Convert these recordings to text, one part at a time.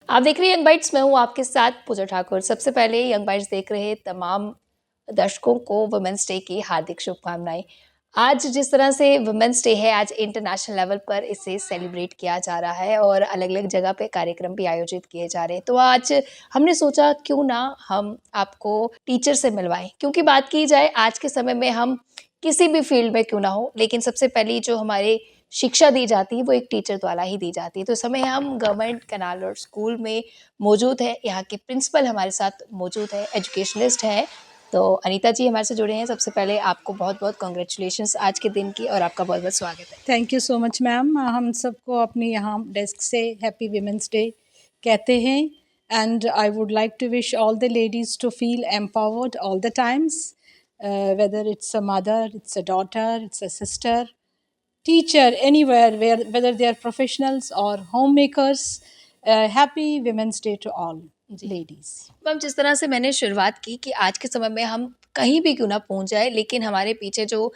आप देख रहे हैं यंग बाइट्स, मैं हूँ आपके साथ पूजा ठाकुर। सबसे पहले यंग बाइट्स देख रहे तमाम दर्शकों को वुमेन्स डे की हार्दिक शुभकामनाएं। आज जिस तरह से वुमेन्स डे है, आज इंटरनेशनल लेवल पर इसे सेलिब्रेट किया जा रहा है और अलग अलग जगह पे कार्यक्रम भी आयोजित किए जा रहे हैं। तो आज हमने सोचा क्यों ना हम आपको टीचर से मिलवाएं, क्योंकि बात की जाए आज के समय में हम किसी भी फील्ड में क्यों ना हो, लेकिन सबसे पहली जो हमारे शिक्षा दी जाती है वो एक टीचर द्वारा ही दी जाती है। तो इस समय हम गवर्नमेंट कैनाल रोड स्कूल में मौजूद है। यहाँ के प्रिंसिपल हमारे साथ मौजूद है, एजुकेशनिस्ट हैं। तो अनीता जी हमारे से जुड़े हैं। सबसे पहले आपको बहुत बहुत कॉन्ग्रेचुलेशंस आज के दिन की, और आपका बहुत बहुत स्वागत है। Thank you so much ma'am. हम सबको अपनी यहाँ डेस्क से हैप्पी वीमेंस डे कहते हैं and I would like to wish all the ladies to feel empowered all the times, whether it's a mother, it's a daughter, it's a sister, teacher, anywhere, whether they are professionals or homemakers. Happy Women's Day to all ladies. Ma'am, जिस तरह से मैंने शुरुआत की कि आज के समय में हम कहीं भी क्यों ना पहुंच जाए, लेकिन हमारे पीछे जो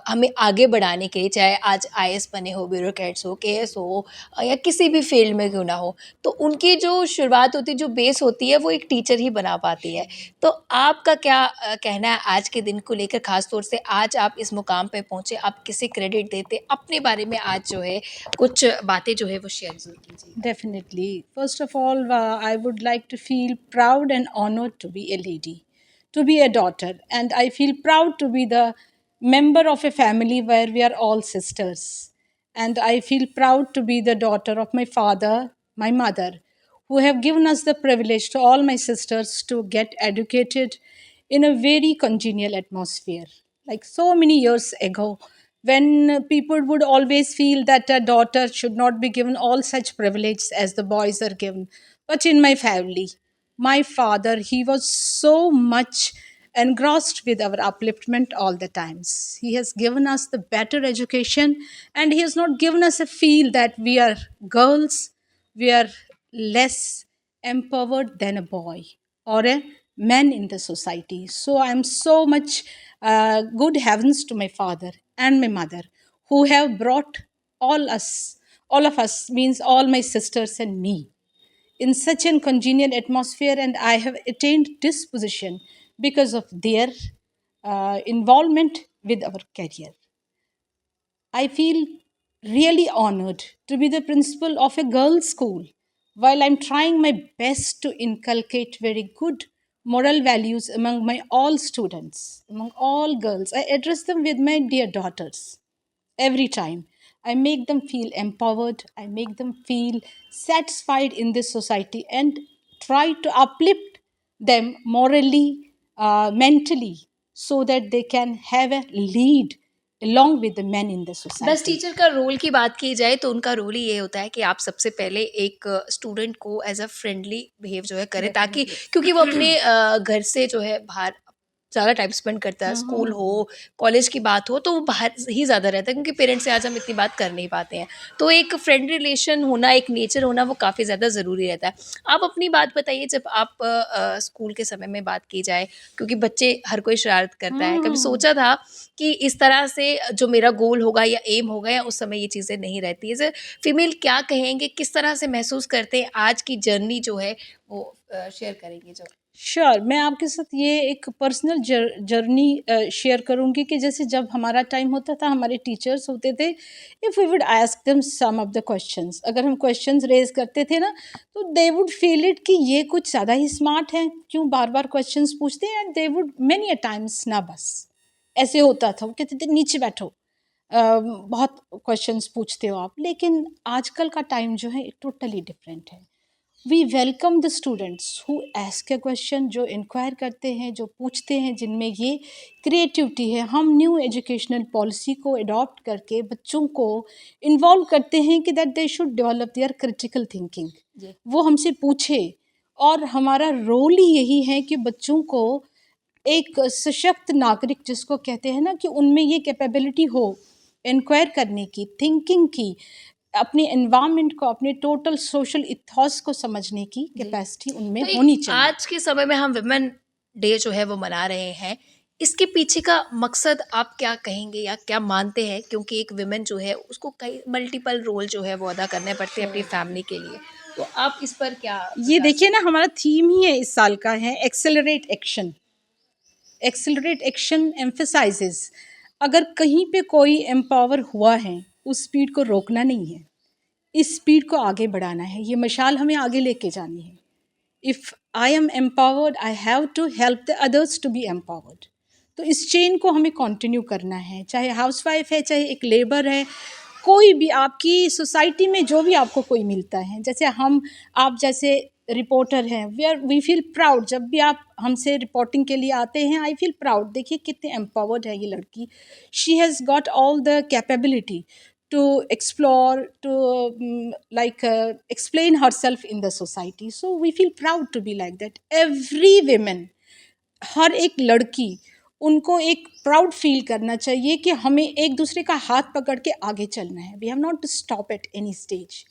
हमें आगे बढ़ाने के लिए, चाहे आज आईएएस बने हो, ब्यूरोक्रेट्स हो, केएस हो, या किसी भी फील्ड में क्यों ना हो, तो उनकी जो शुरुआत होती है, जो बेस होती है, वो एक टीचर ही बना पाती है। तो आपका क्या कहना है आज के दिन को लेकर, खास तौर से आज आप इस मुकाम पे पहुंचे, आप किसे क्रेडिट देते, अपने बारे में आज जो है कुछ बातें जो है वो शेयर जरूर कीजिए। Definitely. First of all, I would like to feel proud and honored to be a lady, to be a daughter. And I feel proud to be the member of a family where we are all sisters. And I feel proud to be the daughter of my father, my mother, who have given us the privilege to all my sisters to get educated in a very congenial atmosphere. Like so many years ago, when people would always feel that a daughter should not be given all such privileges as the boys are given. But in my family, my father, he was so much engrossed with our upliftment all the times. He has given us the better education, and he has not given us a feel that we are girls, we are less empowered than a boy or a man in the society. So I'm so much good heavens to my father and my mother, who have brought all of us, means all my sisters and me, in such a congenial atmosphere, and I have attained this position because of their involvement with our career. I feel really honored to be the principal of a girls' school while I'm trying my best to inculcate very good moral values among my all students, among all girls. I address them with my dear daughters every time. I make them feel empowered, I make them feel satisfied in this society, and try to uplift them morally, mentally, so that they can have a lead along with the men in the society. बस teacher का role की बात की जाए तो उनका role ही ये होता है कि आप सबसे पहले एक स्टूडेंट को एज अ फ्रेंडली बिहेव जो है करें, ताकि क्योंकि वो अपने घर से जो है बाहर ज़्यादा टाइम स्पेंड करता है। स्कूल हो, कॉलेज की बात हो, तो वो बाहर ही ज़्यादा रहता है, क्योंकि पेरेंट्स से आज हम इतनी बात कर नहीं पाते हैं। तो एक फ्रेंड रिलेशन होना, एक नेचर होना, वो काफ़ी ज़्यादा ज़रूरी रहता है। आप अपनी बात बताइए, जब आप स्कूल के समय में बात की जाए, क्योंकि बच्चे हर कोई शरारत करता है, कभी सोचा था कि इस तरह से जो मेरा गोल होगा या एम होगा, या उस समय ये चीज़ें नहीं रहती है? फीमेल क्या कहेंगे, किस तरह से महसूस करते हैं आज की जर्नी जो है वो शेयर करेंगे जो? श्योर, मैं आपके साथ ये एक पर्सनल जर्नी शेयर करूंगी कि जैसे जब हमारा टाइम होता था, हमारे टीचर्स होते थे, if we would ask them some of the questions, अगर हम क्वेश्चंस रेज करते थे ना, तो दे वुड फील इट कि ये कुछ ज़्यादा ही स्मार्ट है, क्यों बार बार क्वेश्चंस पूछते हैं। And they would many a times ना बस ऐसे होता था, वो कहते थे नीचे बैठो, बहुत क्वेश्चंस पूछते हो आप। लेकिन आजकल का टाइम जो है टोटली डिफरेंट है। We welcome the students who ask a question, जो इंक्वायर करते हैं, जो पूछते हैं, जिनमें ये क्रिएटिविटी है। हम न्यू एजुकेशनल पॉलिसी को अडॉप्ट करके बच्चों को इन्वॉल्व करते हैं कि that they should develop their critical thinking. वो हमसे पूछे, और हमारा रोल ही यही है कि बच्चों को एक सशक्त नागरिक, जिसको कहते हैं ना, कि उनमें ये कैपेबिलिटी हो इंक्वायर करने की, थिंकिंग की, अपने एनवायरनमेंट को, अपने टोटल सोशल इथॉस को समझने की कैपेसिटी उनमें तो होनी चाहिए। आज के समय में हम विमेन डे जो है वो मना रहे हैं, इसके पीछे का मकसद आप क्या कहेंगे या क्या मानते हैं? क्योंकि एक विमेन जो है उसको कई मल्टीपल रोल जो है वो अदा करने पड़ते हैं अपनी फैमिली के लिए। तो आप इस पर क्या ये देखिए ना, हमारा थीम ही है इस साल का है accelerate action. Accelerate action emphasises, अगर कहीं पे कोई एम्पावर हुआ है, उस स्पीड को रोकना नहीं है, इस स्पीड को आगे बढ़ाना है, ये मशाल हमें आगे लेके जानी है। If I am empowered, I have to help the others to be empowered. तो इस चेन को हमें कंटिन्यू करना है, चाहे हाउसवाइफ है, चाहे एक लेबर है, कोई भी आपकी सोसाइटी में जो भी आपको कोई मिलता है, जैसे आप जैसे रिपोर्टर हैं, वी फील प्राउड जब भी आप हमसे रिपोर्टिंग के लिए आते हैं। आई फील प्राउड, देखिए कितने एम्पावर्ड है ये लड़की, she has got all the capability to explore, to explain herself in the society. So we feel proud to be like that. Every women, हर एक लड़की, उनको एक प्राउड फील करना चाहिए कि हमें एक दूसरे का हाथ पकड़ के आगे चलना है। We have not to stop at any stage,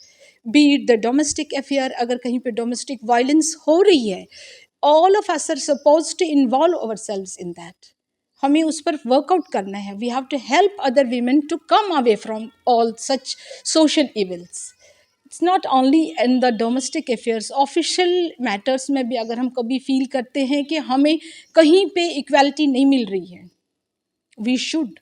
be it the domestic affair, अगर कहीं पे डोमेस्टिक वायलेंस हो रही है, all of us are suppose to involve ourselves in that. हमें उस पर वर्कआउट करना है। We have to help other women to come away from all such social evils. It's not only in the domestic affairs, official matters में भी अगर हम कभी फील करते हैं कि हमें कहीं पे इक्वालिटी नहीं मिल रही है, we should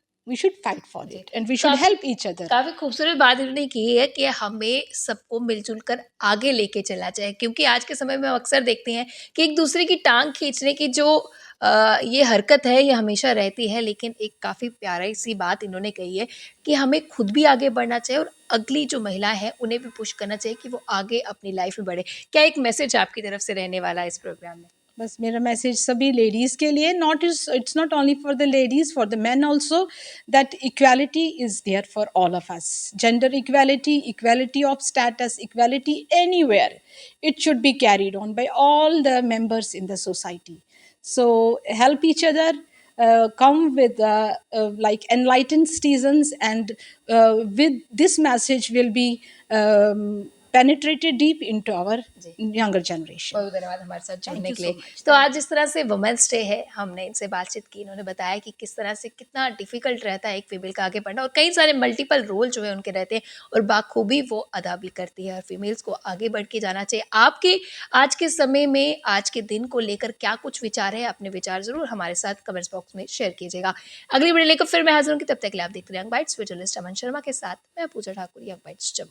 fight for it and we should help each other. काफ़ी खूबसूरत बात इन्होंने की है कि हमें सबको मिलजुल कर आगे लेके चलना चाहिए, क्योंकि आज के समय में हम अक्सर देखते हैं कि एक दूसरे की टांग खींचने की जो ये हरकत है ये हमेशा रहती है। लेकिन एक काफ़ी प्यारी सी बात इन्होंने कही है कि हमें खुद भी आगे बढ़ना चाहिए और अगली जो महिला है उन्हें भी पुश करना चाहिए कि वो आगे अपनी लाइफ में बढ़े। क्या एक मैसेज आपकी तरफ से रहने वाला है इस प्रोग्राम में? बस मेरा मैसेज सभी लेडीज़ के लिए, it's not only for the ladies, for the man also, that equality is there for all of us. Gender equality, equality of status, equality anywhere, it should be carried on by all the members in the society. So help each other, come with like enlightened citizens, and with this message will be penetrated deep into our younger generation. बहुत धन्यवाद हमारे साथ जुड़ने you के so लिए। much. तो आज जिस तरह से वुमेन्स डे है, हमने इनसे बातचीत की, इन्होंने बताया कि किस तरह से कितना डिफ़िकल्ट रहता है एक फीमेल का आगे बढ़ना और कई सारे मल्टीपल रोल जो है उनके रहते हैं और बाखूबी वो अदा भी करती है और फीमेल्स को आगे बढ़ के जाना चाहिए। आपके आज के समय में, आज के दिन को लेकर क्या कुछ विचार है? अपने विचार ज़रूर हमारे साथ कमेंट्स बॉक्स में शेयर कीजिएगा। अगली वीडियो लेकर फिर मैं हाज़िर हूँगी, तब तक के लिए आप देखते रहिए यंग बाइट्स। विद जर्नलिस्ट अमन शर्मा के साथ मैं पूजा ठाकुर, यंग बाइट्स जम्मू।